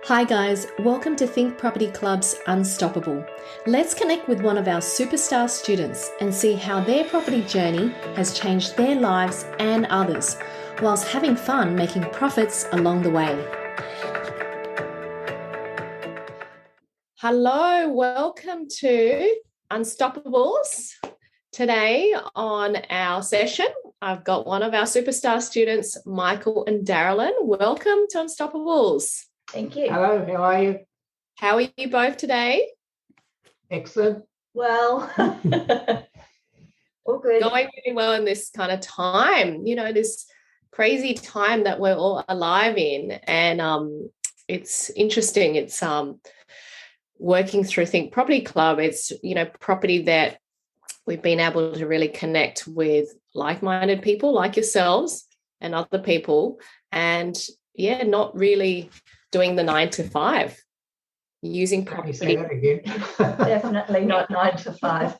Hi guys, welcome to Think Property Club's Unstoppable. Let's connect with one of our superstar students and see how their property journey has changed their lives and others, whilst having fun making profits along the way. Hello, welcome to Unstoppables. Today on our session, I've got one of our superstar students, Michael and Darrylyn. Welcome to Unstoppables. Thank you. Hello, how are you? How are you both today? Excellent. Well, all good. Going really well in this kind of time, this crazy time that we're all alive in. And it's interesting. It's working through Think Property Club. It's, property that we've been able to really connect with like-minded people like yourselves and other people. And, not really doing the 9 to 5, using property. Say that again. Definitely not 9 to 5.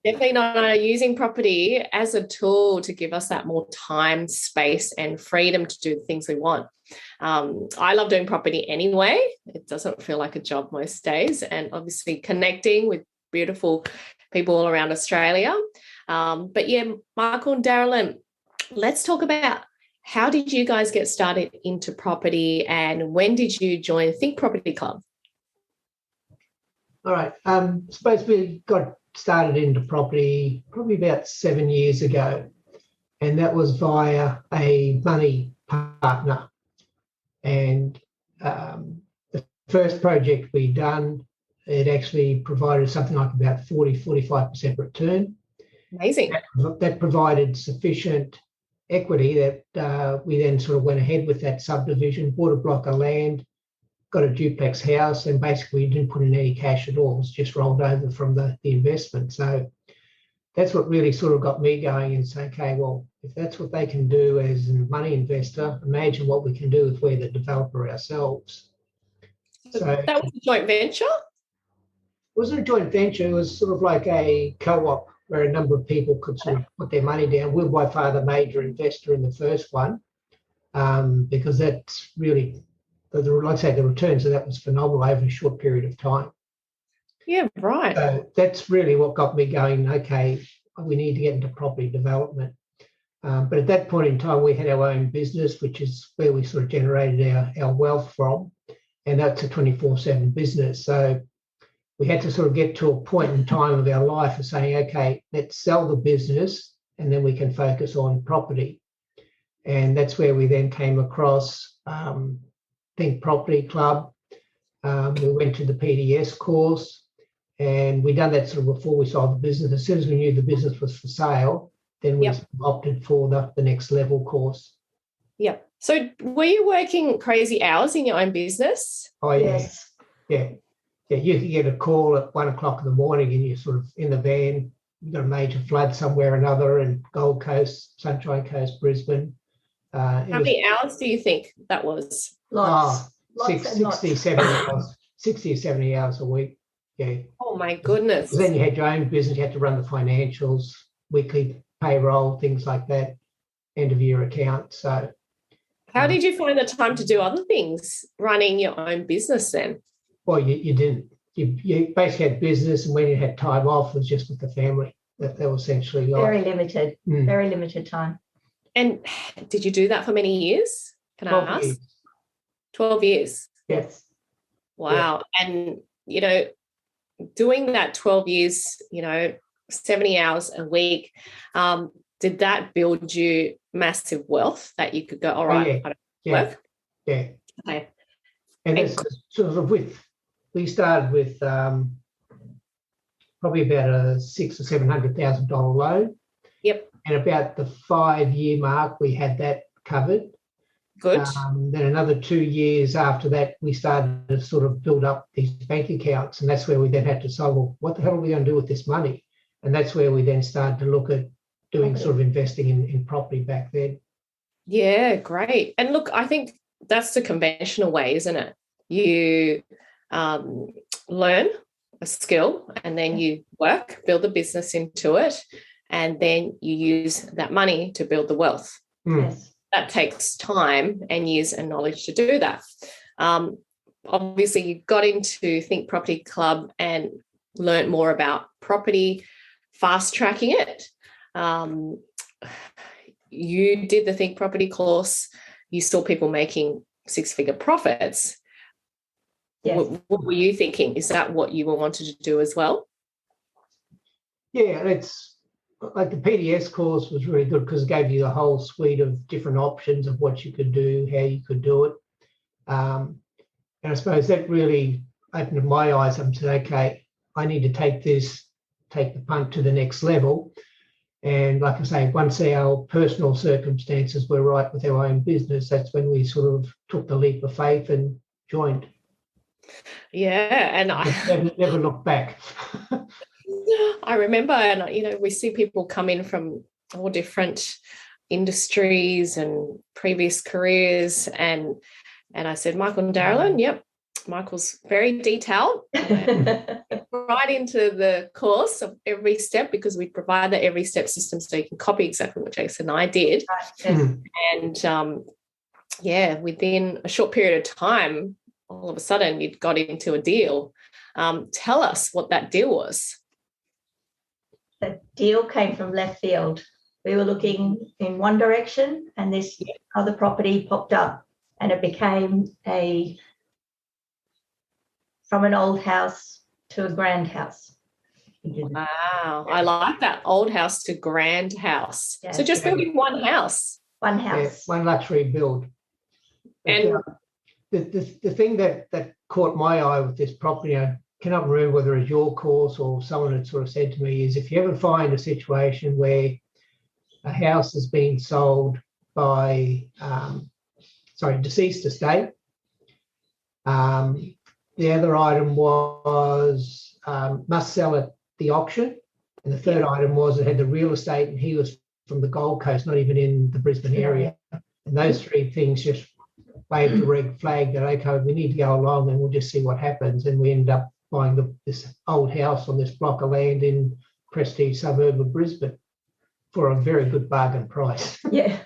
Definitely not using property as a tool to give us that more time, space, and freedom to do the things we want. I love doing property anyway. It doesn't feel like a job most days. And obviously connecting with beautiful people all around Australia. But Michael and Darrylyn, let's talk about how did you guys get started into property and when did you join Think Property Club? All right. Suppose we got started into property probably about 7 years ago, and that was via a money partner. And the first project we done, it actually provided something like about 45% return. Amazing. That provided sufficient equity that we then sort of went ahead with that subdivision, bought a block of land, got a duplex house, and basically didn't put in any cash at all. It was just rolled over from the investment. So that's what really sort of got me going and say, okay, well, if that's what they can do as a money investor, imagine what we can do if we're the developer ourselves. So that was a joint venture? It wasn't a joint venture. It was sort of like a co-op where a number of people could sort of put their money down. We're by far the major investor in the first one because that's really, like I say, the returns of that was phenomenal over a short period of time. Yeah, right. So that's really what got me going, okay, we need to get into property development. But at that point in time, we had our own business, which is where we sort of generated our wealth from, and that's a 24/7 business. So we had to sort of get to a point in time of our life of saying, okay, let's sell the business and then we can focus on property. And that's where we then came across Think Property Club. We went to the PDS course and we done that sort of before we sold the business. As soon as we knew the business was for sale, then we opted for the next level course. Yeah. So were you working crazy hours in your own business? Oh, yes. Yeah. Yeah, you could get a call at 1 o'clock in the morning and you're sort of in the van, you've got a major flood somewhere or another in Gold Coast, Sunshine Coast, Brisbane. How many hours do you think that was? Lots 60, 70 hours, 60 or 70 hours a week. Yeah. Oh my goodness. Then you had your own business, you had to run the financials, weekly payroll, things like that, end of year account. So how did you find the time to do other things, running your own business then? Well, you didn't. You basically had business, and when you had time off, it was just with the family. That was essentially life. Very limited time. And did you do that for many years? Can I ask? Years. 12 years. Yes. Wow. Yeah. And, doing that 12 years, 70 hours a week, did that build you massive wealth that you could go, all right, I don't work? Yeah. Okay. And it's sort of we started with probably about a $600,000 or $700,000 loan. Yep. And about the 5-year mark, we had that covered. Good. Then another 2 years after that, we started to sort of build up these bank accounts. And that's where we then had to say, well, what the hell are we going to do with this money? And that's where we then started to look at doing sort of investing in property back then. Yeah, great. And look, I think that's the conventional way, isn't it? You learn a skill and then you work, build a business into it, and then you use that money to build the wealth. Yes. That takes time and years and knowledge to do that. obviously you got into Think Property Club and learnt more about property, fast tracking it. You did the Think Property course. You saw people making six-figure profits. Yes. What were you thinking? Is that what you wanted to do as well? Yeah, it's like the PDS course was really good because it gave you a whole suite of different options of what you could do, how you could do it. And I suppose that really opened my eyes up and said, okay, I need to take the punt to the next level. And like I say, once our personal circumstances were right with our own business, that's when we sort of took the leap of faith and joined. Yeah, and never looked back. I remember, and we see people come in from all different industries and previous careers, and I said, Michael and Darrylyn, yep, Michael's very detailed. Right into the course of every step, because we provide that every step system so you can copy exactly what Jason and I did. And within a short period of time, all of a sudden you'd got into a deal. Tell us what that deal was. The deal came from left field. We were looking in one direction and this other property popped up, and it became from an old house to a grand house. Wow, I like that, old house to grand house. Yeah, so just building one house. One house. Yeah, one luxury build. And the thing that caught my eye with this property, I cannot remember whether it's your course or someone had sort of said to me, is if you ever find a situation where a house is being sold by, deceased estate, the other item was must sell at the auction. And the third item was it had the real estate and he was from the Gold Coast, not even in the Brisbane area. And those three things just waved the red flag that, okay, we need to go along and we'll just see what happens. And we ended up buying this old house on this block of land in prestige suburb of Brisbane for a very good bargain price. Yeah.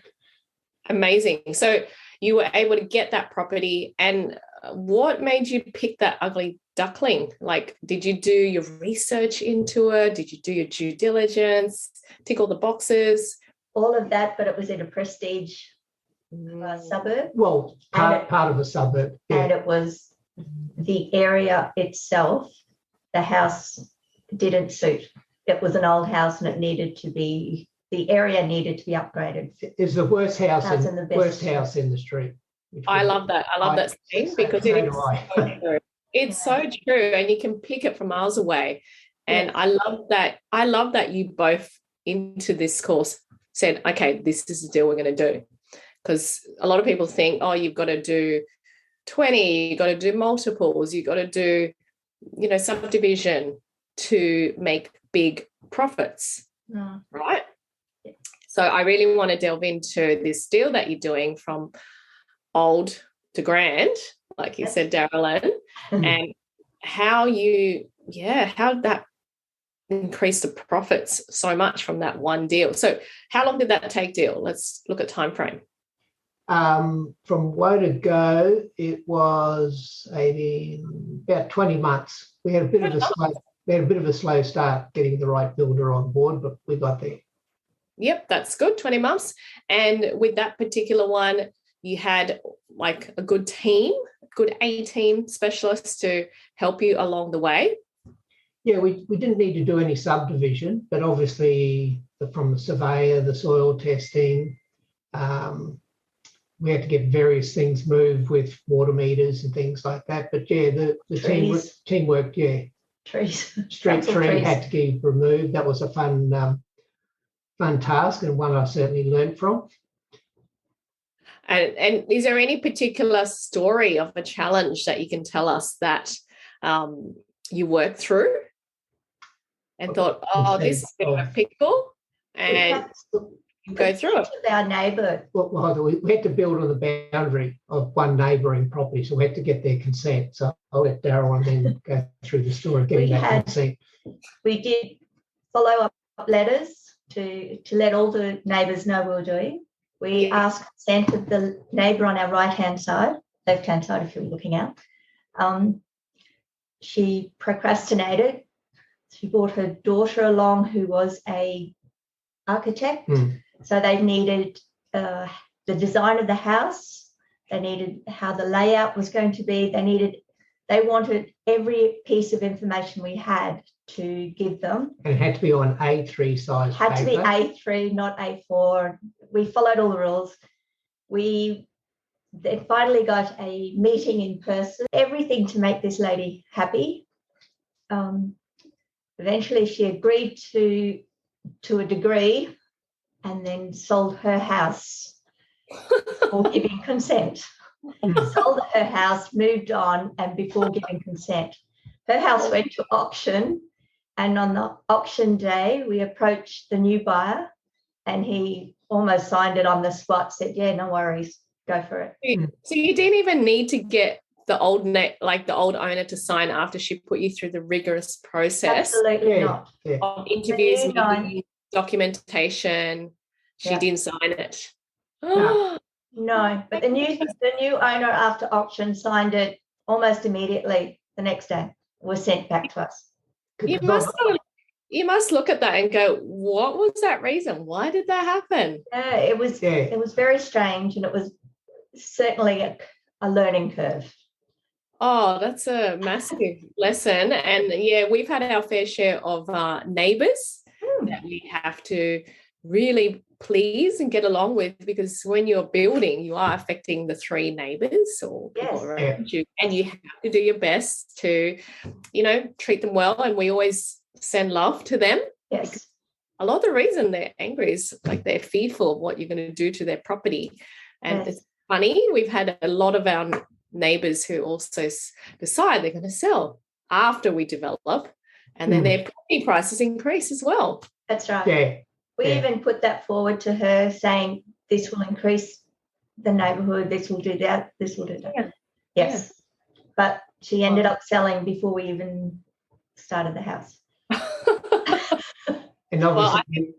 Amazing. So you were able to get that property, and what made you pick that ugly duckling? Like, did you do your research into it? Did you do your due diligence, tick all the boxes? All of that, but it was in a prestige suburb. Well, part of a suburb. Yeah. And it was the area itself, the house didn't suit. It was an old house and the area needed to be upgraded. It's the worst house in the street. I love that. I love that saying because it is so true. It's so true, and you can pick it from miles away. And I love that you both into this course said, okay, this is the deal we're going to do. Because a lot of people think, oh, you've got to do 20, you've got to do multiples, you've got to do, subdivision to make big profits, right? Yeah. So I really want to delve into this deal that you're doing from old to grand, like you said, Darrylyn, and how that increased the profits so much from that one deal. So how long did that take, deal? Let's look at time frame. From woe to go, it was about 20 months. We had a bit of a slow start getting the right builder on board, but we got there. Yep, that's good. 20 months. And with that particular one, you had like a good A-team specialists to help you along the way. Yeah, we didn't need to do any subdivision, but obviously from the surveyor, the soil testing, we had to get various things moved with water meters and things like that. But yeah, the teamwork, yeah. Trees. Street tree had to be removed. That was a fun task and one I certainly learned from. And is there any particular story of a challenge that you can tell us that you worked through and thought, oh, this is a bit of a pickle, and you go through it? Our neighbour. Well, we had to build on the boundary of one neighbouring property, so we had to get their consent. So I'll let Darrylyn then go through the story of getting that consent. We did follow up letters to let all the neighbours know we were doing. We asked consent of the neighbour on our right-hand side, left-hand side if you were looking out, She procrastinated. She brought her daughter along, who was a architect. So they needed the design of the house. They needed how the layout was going to be. They wanted every piece of information we had to give them. And it had to be on A3 size paper. Had to be A3, not A4. We followed all the rules. They finally got a meeting in person. Everything to make this lady happy. Eventually, she agreed to a degree, and then sold her house for giving consent. Sold her house, moved on, and before giving consent. Her house went to auction, and on the auction day, we approached the new buyer, and he almost signed it on the spot, said, yeah, no worries, go for it. So you didn't even need to get the old owner to sign after she put you through the rigorous process. Absolutely not. Of interviews, meetings, documentation. She didn't sign it. No, but the new owner after auction signed it almost immediately the next day. It was sent back to us. You must look at that and go, what was that reason? Why did that happen? Yeah, it was very strange, and it was certainly a learning curve. Oh, that's a massive lesson. And yeah, we've had our fair share of neighbours that we have to really please and get along with, because when you're building, you are affecting the three neighbours or people around you, and you have to do your best to, treat them well. And we always send love to them. Yes. A lot of the reason they're angry is like they're fearful of what you're going to do to their property. And it's funny, we've had a lot of our neighbours who also decide they're going to sell after we develop, and then their property prices increase as well. That's right. Yeah. We even put that forward to her, saying this will increase the neighbourhood, this will do that, this will do that. Yeah. Yes. Yeah. But she ended up selling before we even started the house. And obviously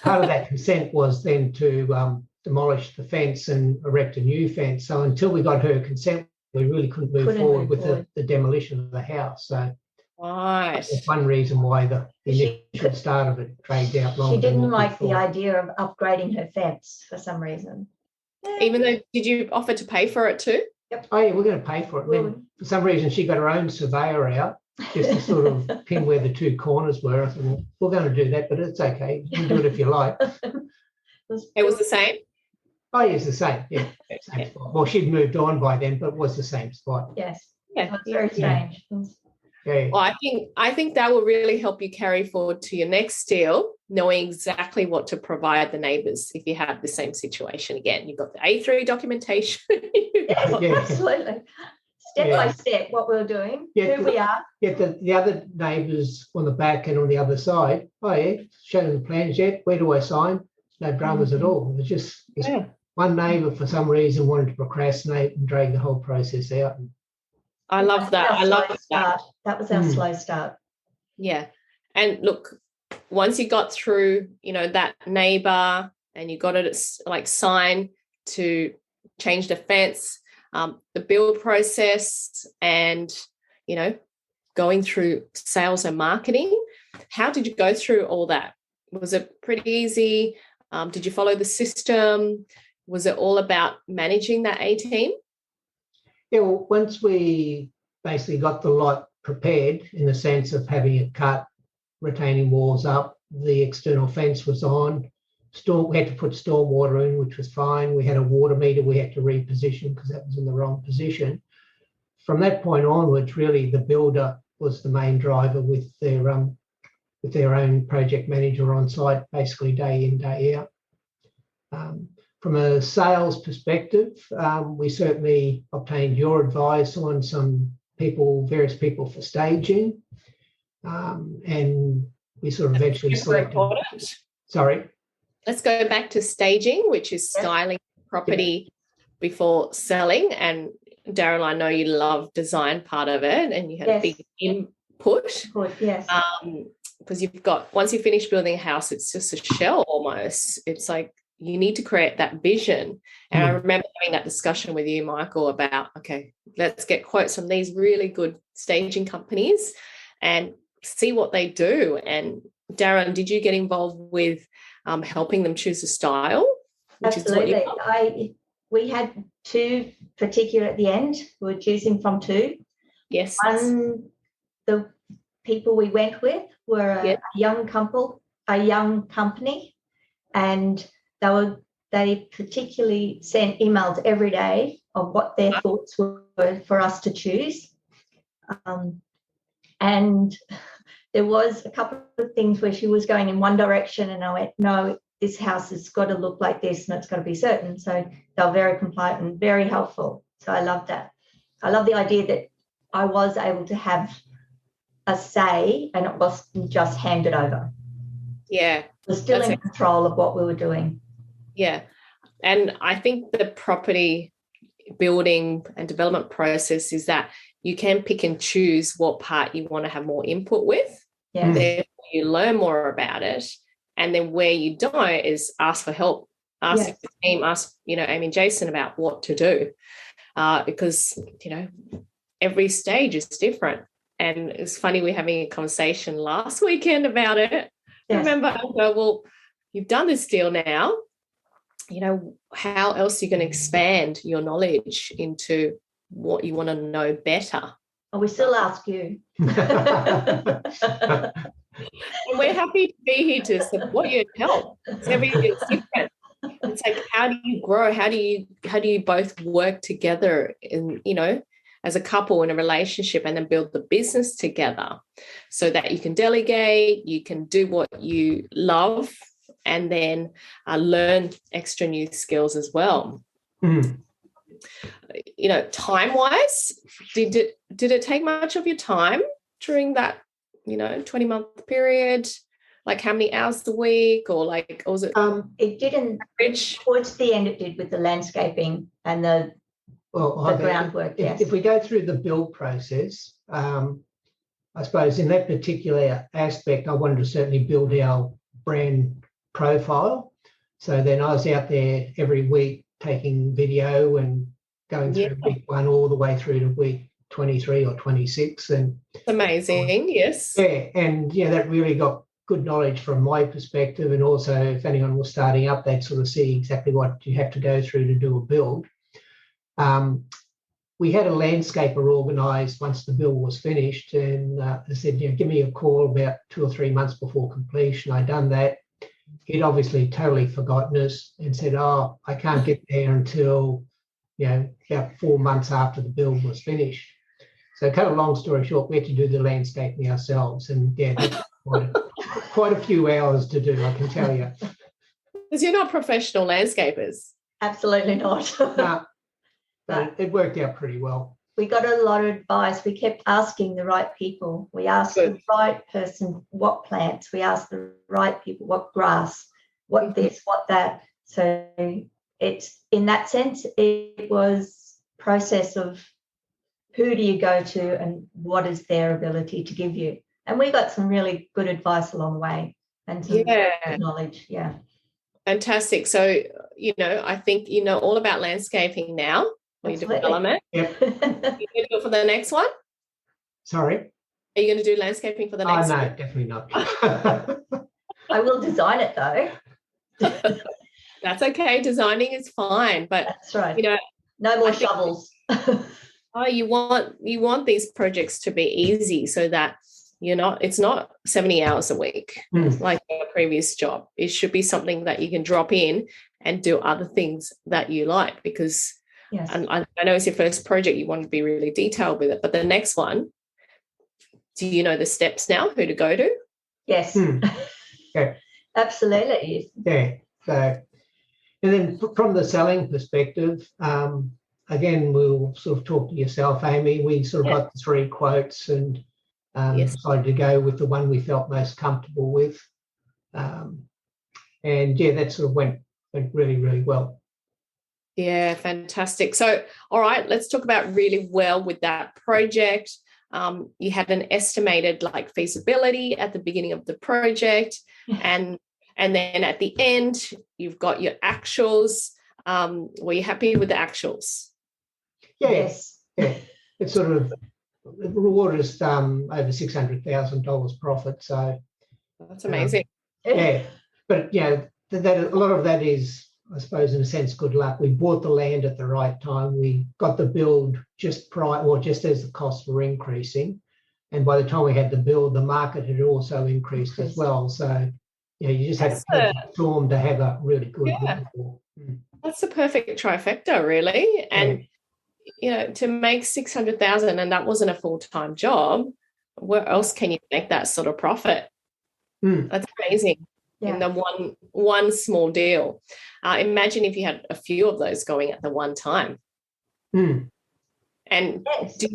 part of that consent was then to demolish the fence and erect a new fence. So until we got her consent, we really couldn't move forward with the demolition of the house. So that's one reason why the initial start of it dragged out longer. She didn't like the idea of upgrading her fence for some reason. Even though, did you offer to pay for it too? Yep. Oh yeah, we're going to pay for it. Then for some reason she got her own surveyor out just to sort of pin where the two corners were. I thought, well, we're going to do that, but it's okay. You can do it if you like. It was the same? Oh, yes, the same. Yeah, same spot. Well, she'd moved on by then, but it was the same spot. Yes. Yeah. It's very strange. Yeah. Well, I think that will really help you carry forward to your next deal, knowing exactly what to provide the neighbours if you have the same situation again. You've got the A3 documentation. Absolutely. Step by step, what we're doing, who we are. Yeah, the other neighbours on the back and on the other side, show them the plans yet? Where do I sign? No dramas at all. It was just one neighbour for some reason wanted to procrastinate and drag the whole process out. I love that. I love that. That was our slow start. Yeah. And look, once you got through, that neighbour and you got it like signed to change the fence, the build process and, going through sales and marketing, how did you go through all that? Was it pretty easy? Did you follow the system? Was it all about managing that A team? Yeah, well, once we basically got the lot prepared in the sense of having it cut, retaining walls up, the external fence was on, we had to put storm water in, which was fine. We had a water meter we had to reposition because that was in the wrong position. From that point onwards, really the builder was the main driver with their own project manager on site, basically day in, day out. From a sales perspective, we certainly obtained your advice on some various people for staging, and we sort of eventually selected. Sorry. Let's go back to staging, which is styling property before selling. And Darrylyn, I know you love design part of it, and you had a big input. Yes. Because once you finish building a house, it's just a shell almost. It's like you need to create that vision. And I remember having that discussion with you, Michael, about, okay, let's get quotes from these really good staging companies and see what they do. And Darrylyn, did you get involved with helping them choose a style? Absolutely. We had two particular at the end. We were choosing from two. Yes. One, the people we went with were a young couple, a young company, and they particularly sent emails every day of what their thoughts were for us to choose. And there was a couple of things where she was going in one direction and I went, no, this house has got to look like this and it's got to be certain. So they were very compliant and very helpful. So I love that. I love the idea that I was able to have a say and it wasn't just handed over. Yeah. We're still in control of what we were doing. Yeah. And I think the property building and development process is that you can pick and choose what part you want to have more input with. Yeah. Therefore, you learn more about it. And then where you don't is ask for help. Ask the team, ask, Amy and Jason about what to do. Because, every stage is different. And it's funny, we're having a conversation last weekend about it. Yes. I remember I go, well, you've done this deal now. How else are you going to expand your knowledge into what you want to know better? Oh, we still ask you. And we're happy to be here to support you and help. Everything's different. It's like, how do you grow? How do you both work together in, as a couple in a relationship and then build the business together so that you can delegate, you can do what you love, and then learn extra new skills as well. Time-wise, did it take much of your time during that, 20-month period? Like how many hours a week, or was it? It didn't. Towards the end, it did with the landscaping and the groundwork. If we go through the build process, I suppose in that particular aspect, I wanted to certainly build our brand profile. So then I was out there every week taking video and going through week 1 all the way through to week 23 or 26. And amazing, yes. Yeah, and that really got good knowledge from my perspective, and also if anyone was starting up, they'd sort of see exactly what you have to go through to do a build. We had a landscaper organised once the build was finished, and I said, give me a call about 2 or 3 months before completion. I'd done that. He'd obviously totally forgotten us and said, oh, I can't get there until, about 4 months after the build was finished. So kind of long story short, we had to do the landscaping ourselves, and that's quite a few hours to do, I can tell you. Because you're not professional landscapers. Absolutely not. No, but it worked out pretty well. We got a lot of advice. We kept asking the right people. We asked the right person what plants. We asked the right people what grass, what this, what that. So it's, in that sense, it was a process of who do you go to and what is their ability to give you. And we got some really good advice along the way and some good knowledge. Yeah. Fantastic. So, I think you know all about landscaping now. Development. Yep. Are you going to do it for the next one? Sorry? Are you going to do landscaping for the next one? No, definitely not. I will design it though. That's okay. Designing is fine. But that's right. No more shovels. You want these projects to be easy so that it's not 70 hours a week like your previous job. It should be something that you can drop in and do other things that you like, because and I know it's your first project, you want to be really detailed with it, but the next one, do you know the steps now, who to go to? Yes. Yeah. Absolutely. Yeah. So, and then from the selling perspective, again, we'll sort of talk to yourself, Amy. We sort of got the 3 quotes and decided to go with the one we felt most comfortable with. And that sort of went really, really well. Yeah, fantastic. So, all right, let's talk about really well with that project. You had an estimated feasibility at the beginning of the project, and And then at the end, you've got your actuals. Were you happy with the actuals? Yes. Yeah. It's sort of rewarded us over $600,000 profit. So that's amazing. Yeah, but that a lot of that is, I suppose, in a sense, good luck. We bought the land at the right time. We got the build just as the costs were increasing, and by the time we had the build, the market had also increased as well. So you just had a storm to have a really good windfall. That's the perfect trifecta, really. And to make 600,000, and that wasn't a full-time job, where else can you make that sort of profit? That's amazing. In the one small deal. Imagine if you had a few of those going at the one time. And yes. Do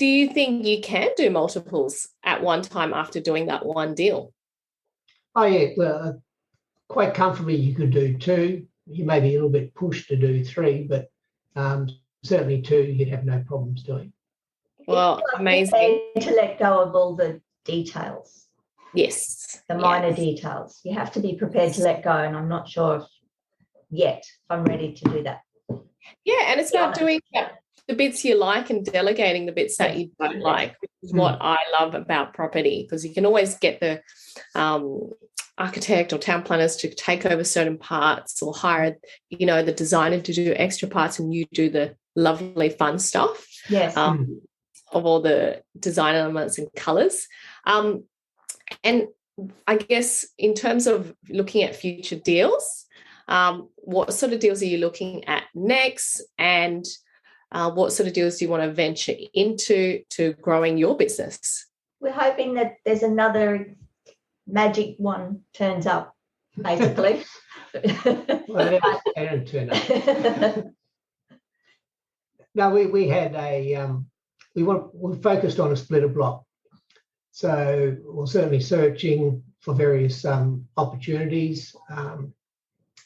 you think you can do multiples at one time after doing that one deal? Oh yeah, well, quite comfortably you could do 2. You may be a little bit pushed to do 3, but certainly 2 you'd have no problems doing. Well, amazing. To let go of all the details. Yes. The minor details. You have to be prepared to let go, and I'm not sure if I'm ready to do that. Yeah, and it's about doing the bits you like and delegating the bits that you don't like, which is what I love about property, because you can always get the architect or town planners to take over certain parts, or hire, the designer to do extra parts, and you do the lovely fun stuff. Yes. Of all the design elements and colours. And I guess in terms of looking at future deals, what sort of deals are you looking at next, and what sort of deals do you want to venture into to growing your business? We're hoping that there's another magic one turns up, basically. Well, they don't turn up. No, we had we focused on a splitter block. So we're certainly searching for various opportunities, and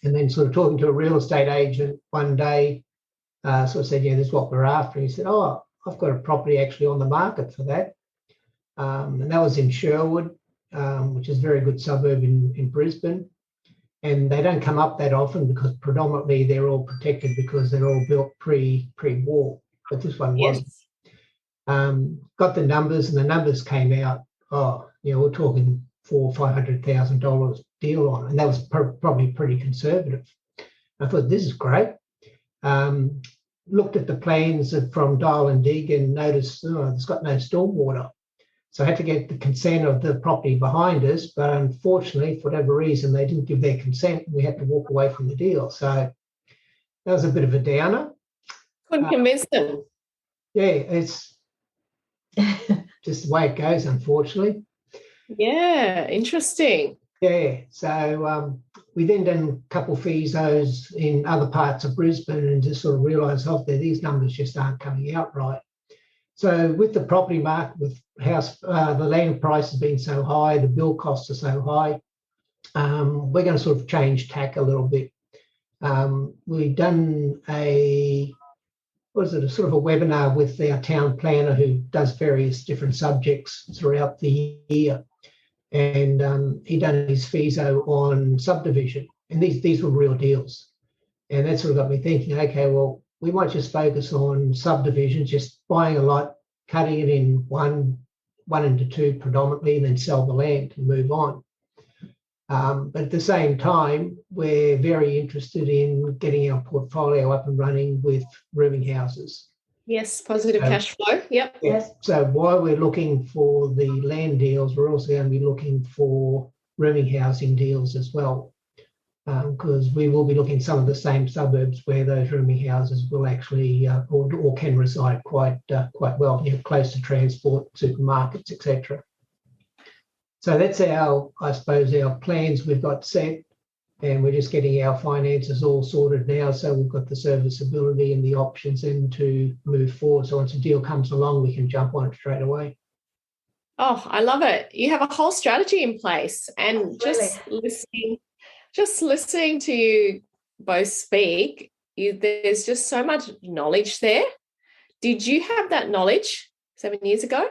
then sort of talking to a real estate agent one day, sort of said, this is what we're after. And he said, I've got a property actually on the market for that. And that was in Sherwood, which is a very good suburb in Brisbane. And they don't come up that often because predominantly they're all protected because they're all built pre-war. But this one wasn't. Got the numbers, and the numbers came out. We're talking $400,000 or $500,000 deal on, and that was probably pretty conservative. I thought, this is great. Looked at the plans from Darrylyn Dig and noticed it's got no stormwater. So I had to get the consent of the property behind us, but unfortunately, for whatever reason, they didn't give their consent, and we had to walk away from the deal. So that was a bit of a downer. Couldn't convince them. Yeah, it's just the way it goes, unfortunately. Yeah, interesting. Yeah, so we then done a couple of FISOs in other parts of Brisbane and just sort of realised, these numbers just aren't coming out right. So with the property market, with the land price has been so high, the build costs are so high, we're going to sort of change tack a little bit. We've done a sort of a webinar with our town planner who does various different subjects throughout the year. And he done his FISO on subdivision. And these were real deals. And that sort of got me thinking, okay, well, we might just focus on subdivisions, just buying a lot, cutting it in one into 2 predominantly, and then sell the land and move on. But at the same time, we're very interested in getting our portfolio up and running with rooming houses. Yes, positive cash flow. Yep. Yes. So while we're looking for the land deals, we're also going to be looking for rooming housing deals as well, because we will be looking at some of the same suburbs where those rooming houses will actually or can reside quite well, close to transport, supermarkets, etc. So that's our plans we've got set, and we're just getting our finances all sorted now. So we've got the serviceability and the options in to move forward. So once a deal comes along, we can jump on it straight away. Oh, I love it. You have a whole strategy in place, and just listening to you both speak, there's just so much knowledge there. Did you have that knowledge 7 years ago?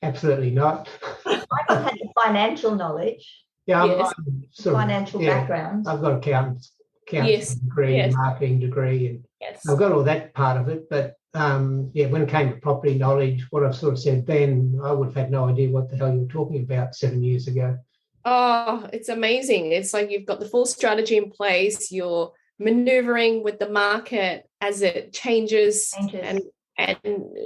Absolutely not. might not have the financial knowledge, Yeah, Yes. I'm sort of, financial yeah, background. I've got accounts Yes. degree, Yes. marketing degree, and Yes. I've got all that part of it. But yeah, when it came to property knowledge, what I've sort of said then, I would have had no idea what the hell you were talking about 7 years ago. Oh, it's amazing. It's like you've got the full strategy in place. You're maneuvering with the market as it changes. And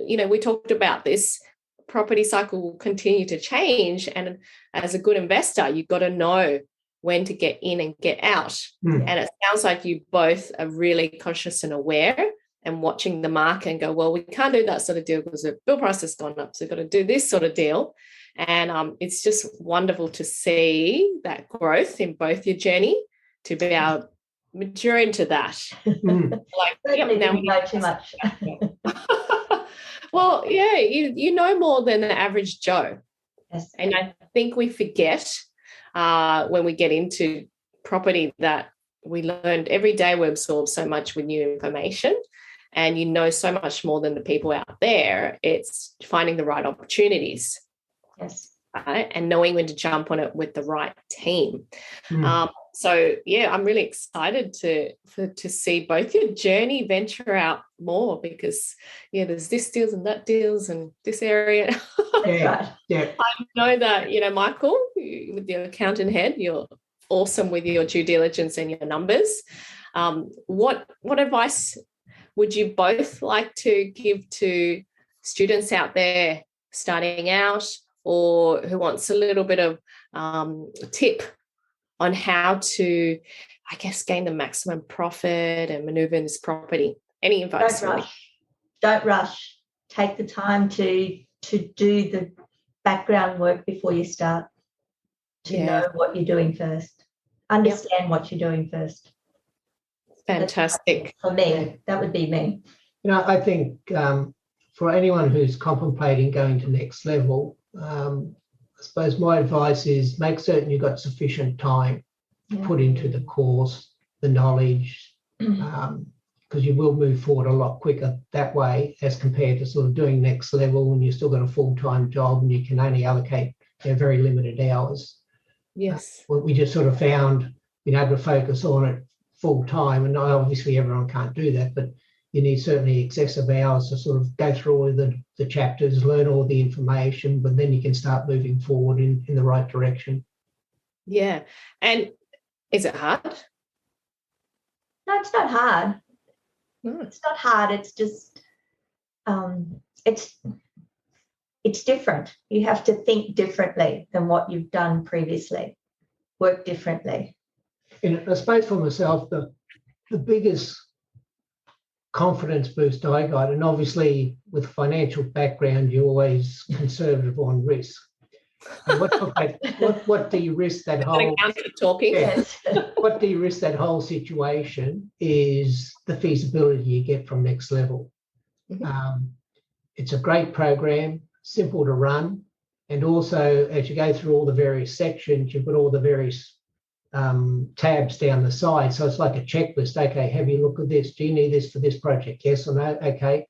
you know, we talked about this property cycle will continue to change. And as a good investor, you've got to know when to get in and get out. And it sounds like you both are really conscious and aware and watching the market and go, well, we can't do that sort of deal because the bill price has gone up. So we've got to do this sort of deal. And it's just wonderful to see that growth in both your journey to be able to mature into that. Like, now we know too much. Well, yeah, you know more than the average Joe. Yes. And I think we forget when we get into property that we learned every day we absorb so much with new information, and you know so much more than the people out there. It's finding the right opportunities. Yes. Right? And knowing when to jump on it with the right team. So yeah, I'm really excited to see both your journey venture out more, because yeah, there's this deals and that deals and this area. That's right. I know that, you know, Michael, with your accountant head, you're awesome with your due diligence and your numbers. What advice would you both like to give to students out there starting out, or who wants a little bit of tip on how to, I guess, gain the maximum profit and maneuver in this property? Any advice? Don't rush. Take the time to do the background work before you start, to know what you're doing first. Understand what you're doing first. Fantastic. For me, that would be me. You know, I think for anyone who's contemplating going to next level, I suppose my advice is make certain you've got sufficient time to put into the course, the knowledge, because you will move forward a lot quicker that way as compared to sort of doing next level when you've still got a full-time job and you can only allocate very limited hours. Yes. We just sort of found being able to focus on it full-time, and obviously everyone can't do that, but you need certainly excessive hours to sort of go through all the chapters, learn all the information, but then you can start moving forward in the right direction. Yeah. And is it hard? No, it's not hard. No. It's not hard. It's just, it's different. You have to think differently than what you've done previously, work differently. And I suppose for myself, the biggest confidence boost I got, and obviously with financial background, you're always conservative on risk. And what do you risk that whole talking? Yes. What do you risk that whole situation is the feasibility you get from next level. It's a great program, simple to run, and also as you go through all the various sections, you've got all the various tabs down the side. So it's like a checklist. Okay, have you looked at this? Do you need this for this project? Yes or no? Okay.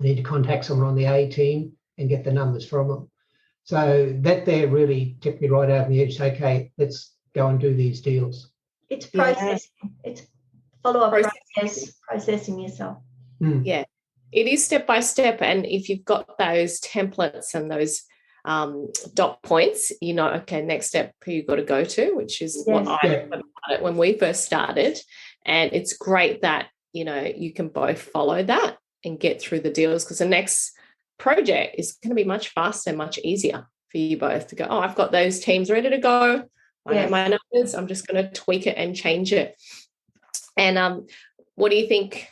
I need to contact someone on the A team and get the numbers from them. So that there really tipped me right over the edge. Okay, let's go and do these deals. It's processing. It's follow-up processing yourself. Yeah, it is step by step. And if you've got those templates and those dot points, you know, okay, next step who you've got to go to, which is what I learned about it when we first started. And it's great that, you know, you can both follow that and get through the deals, because the next project is going to be much faster and much easier for you both to go, oh, I've got those teams ready to go. I know my numbers. I'm just going to tweak it and change it. And what do you think?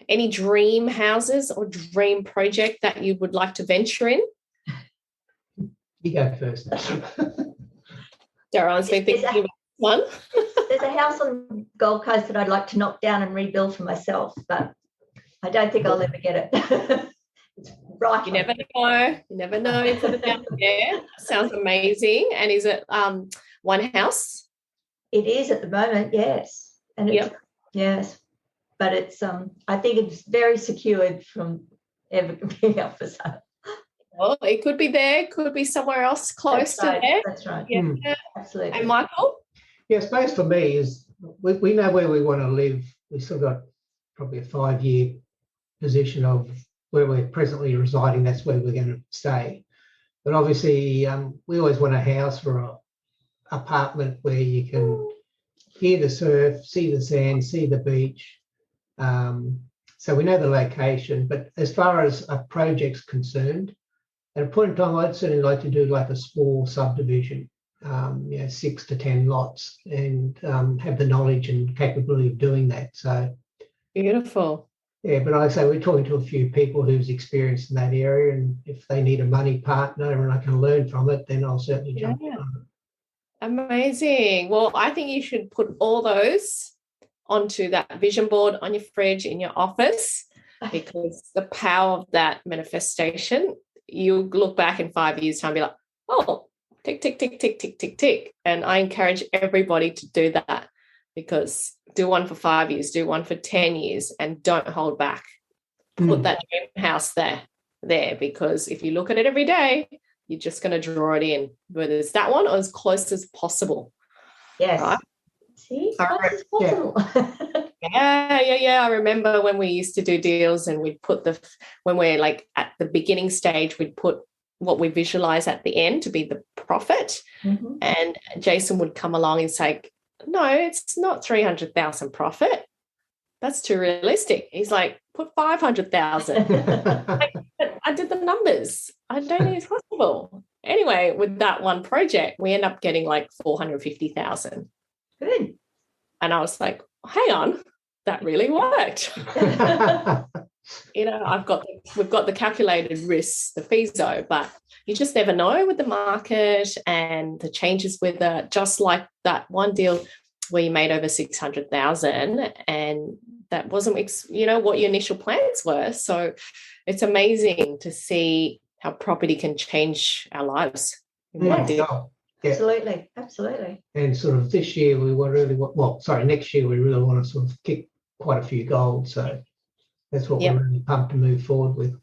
Any dream houses or dream project that you would like to venture in? You go first. Darrylyn's been thinking about one. There's a house on the Gold Coast that I'd like to knock down and rebuild for myself, but I don't think I'll ever get it. It's right. You never know. You never know. You put it down there. Sounds amazing. And is it one house? It is at the moment, yes. And it's, yes. But it's I think it's very secured from ever being up for sale. Well, it could be there, could be somewhere else close to there. That's right. Yeah. Absolutely. And Michael? Yeah, I suppose for me is we know where we want to live. We've still got probably a 5-year position of where we're presently residing. That's where we're going to stay. But obviously, we always want a house or an apartment where you can hear the surf, see the sand, see the beach. So we know the location. But as far as a project's concerned, at a point in time, I'd certainly like to do like a small subdivision, 6 to 10 lots, and have the knowledge and capability of doing that. So Beautiful. yeah, but like I say, we're talking to a few people who's experienced in that area, and if they need a money partner and I can learn from it, then I'll certainly jump on it. Amazing. Well, I think you should put all those onto that vision board on your fridge in your office, because the power of that manifestation, you look back in 5 years' time and be like, oh, tick, tick, tick, tick, tick, tick, tick. And I encourage everybody to do that, because do one for 5 years, do one for 10 years, and don't hold back. Put that dream house there, because if you look at it every day, you're just going to draw it in, whether it's that one or as close as possible. Yes. Right? See, as close as possible. Yeah. I remember when we used to do deals and we'd put when we're like at the beginning stage, we'd put what we visualize at the end to be the profit. Mm-hmm. And Jason would come along and say, no, it's not 300,000 profit. That's too realistic. He's like, put 500,000. I did the numbers. I don't think it's possible. Anyway, with that one project, we end up getting like 450,000. Good. And I was like, hang on, that really worked. We've got the calculated risks, the FISO, but you just never know with the market and the changes with it. Just like that one deal where you made over 600,000, and that wasn't, what your initial plans were. So it's amazing to see how property can change our lives in one deal. Yeah. Absolutely. And sort of this year next year we really want to sort of kick quite a few goals. So that's what we're really pumped to move forward with.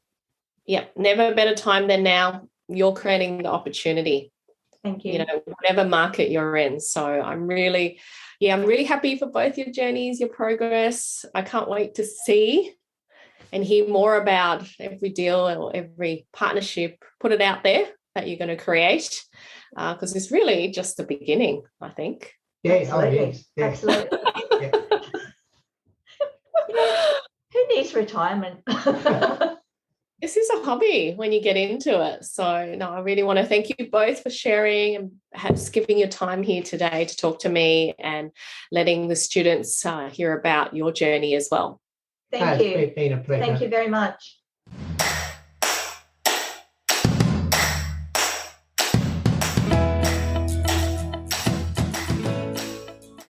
Yep. Never a better time than now. You're creating the opportunity. Thank you. Whatever market you're in. So I'm really happy for both your journeys, your progress. I can't wait to see and hear more about every deal or every partnership. Put it out there that you're going to create, because it's really just the beginning, I think. Yeah, absolutely. Yeah. Absolutely. Who needs retirement? This is a hobby when you get into it. So, no, I really want to thank you both for sharing and perhaps giving your time here today to talk to me and letting the students hear about your journey as well. Thank you. It's been a pleasure. Thank you very much.